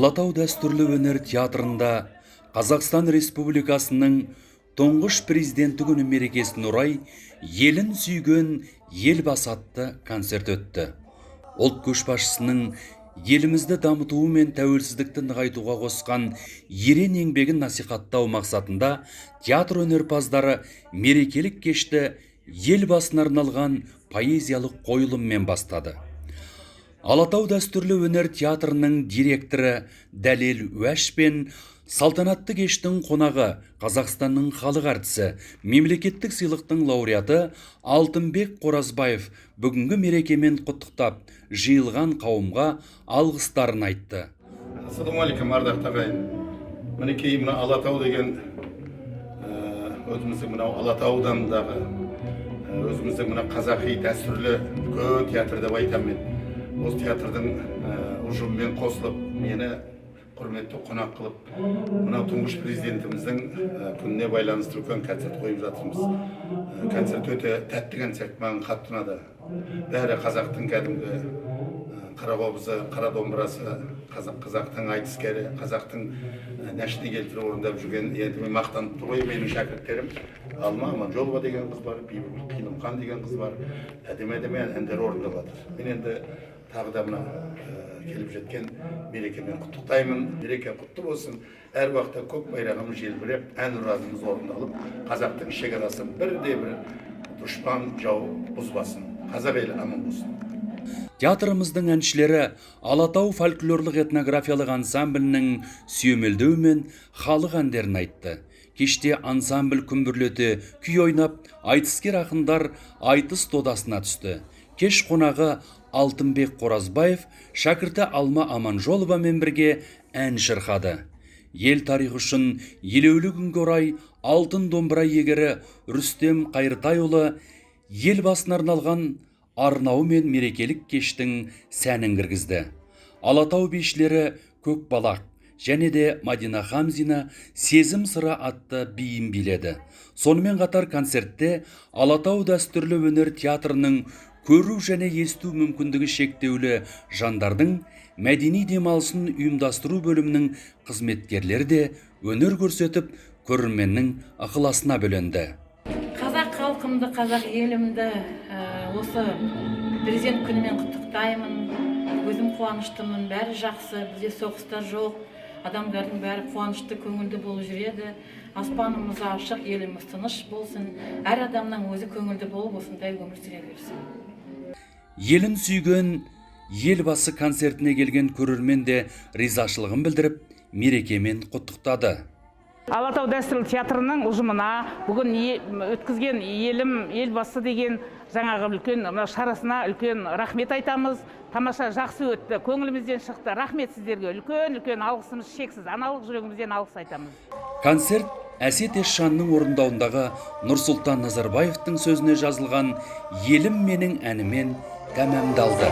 Алатау дәстүрлі өнер театрында Қазақстан Республикасының тұңғыш президенті күні мерекесіне орай елін сүйген елбасы атты концерт өтті. Ұлт көшбасшысының елімізді дамытуы мен тәуелсіздікті нығайтуға қосқан ерен еңбегін насихаттау мақсатында театр өнерпаздары мерекелік кешті елбасына арналған поэзиялық қойылыммен бастады. Алатау дәстүрлі өнер театрының директоры Дәлел Уәш пен салтанатты кештің қонағы Қазақстанның халық әртісі, мемлекеттік сыйлықтың лауреаты Алтынбек Қоразбаев бүгінгі мерекемен құттықтап, жиылған қауымға алғыстарын айтты. Ассалаумағалейкум, ардақты ағайын. Мінекей мына Алатау деген өзіміздің мынау Алатаудандағы өзіміздің мына қазақи дәстүрлі үлкен театр деп айтамын. Осы театрдың ұжымымен қосылып, мені құрметті қонақ қылып, мынау тұңғыш президентіміздің күніне байланысты үлкен концерт қойып жатырмыз. Концерт өте тәтті концерт, маған қатты ұнады. Бәрі қазақтың кәдімгі қара қобызы, қара домбырасы, қазақтың айтыскері, қазақтың нәшіне келтіріп орындап жүрген, енді мен мақтанып тұр ғой, менің шәкірттерім. Алма Аманжолова деген қыз бар, Бибігүл Қилымхан деген қыз бар. Әдемі әндер орындап жатыр. Мен енді тағы да мына келіп жеткен мерекемен құттықтаймын. Мереке құтты болсын. Әр уақытта көк байрағымыз желбіреп, ән ұранымыз орындалып, қазақтың шекарасын бірде-бір дұшпан жау бұзбасын. Қазақ елі аман болсын. Театрымыздың әншілері Алатау фольклорлық этнографиялық ансамблінің сүйемелдеу мен халық әндерін айтты. Кеште ансамбль күмбірлете күй ойнап, айтыскер ақындар айтыс додасына түсті. Кеш қонағы Алтынбек Қоразбаев шәкірті Алма Аманжоловамен бірге ән шырқады. Ел тарихы үшін елеулі күнге орай алтын домбыра иегері Рүстем Қайыртайұлы елбасына арналған арнауы мен мерекелік кештің сәнін кіргізді. Алатау бишілері Көкбалақ және де Мадина Хамзина сезім сыра атты биін биледі. Сонымен қатар концертте Алатау дәстүрлі өнер театрының көру және есту мүмкіндігі шектеулі жандардың мәдени демалысын ұйымдастыру бөлімінің қызметкерлері де өнер көрсетіп, көрерменнің ықыласына бөленді. Қазақ халқымды, қазақ елімді осы президент күнімен құттықтаймын. Өзім қуаныштымын, бәрі жақсы, бізде соғыстар жоқ, адамдардың бәрі қуанышты, көңілді болып жүреді. Аспанымыз ашық, еліміз тыныш болсын, әр адамның өзі көңілді болып осындай өмір сүре берсін. Елін сүйген елбасы концертіне келген көрермен де ризашылығын білдіріп, мерекемен құттықтады. Алатау дәстүрлі театрының ұжымына бүгін өткізген елбасы деген жаңағы үлкен шарасына үлкен рахмет айтамыз. Тамаша жақсы өтті, көңілімізден шықты. Рахмет сіздерге, үлкен алғысымыз шексіз, аналық жүрегімізден алғыс айтамыз. Концерт Әсет Есжанның орындауындағы Нұрсұлтан Назарбаевтың сөзіне жазылған «Елім менің» әнімен тәмамдалды.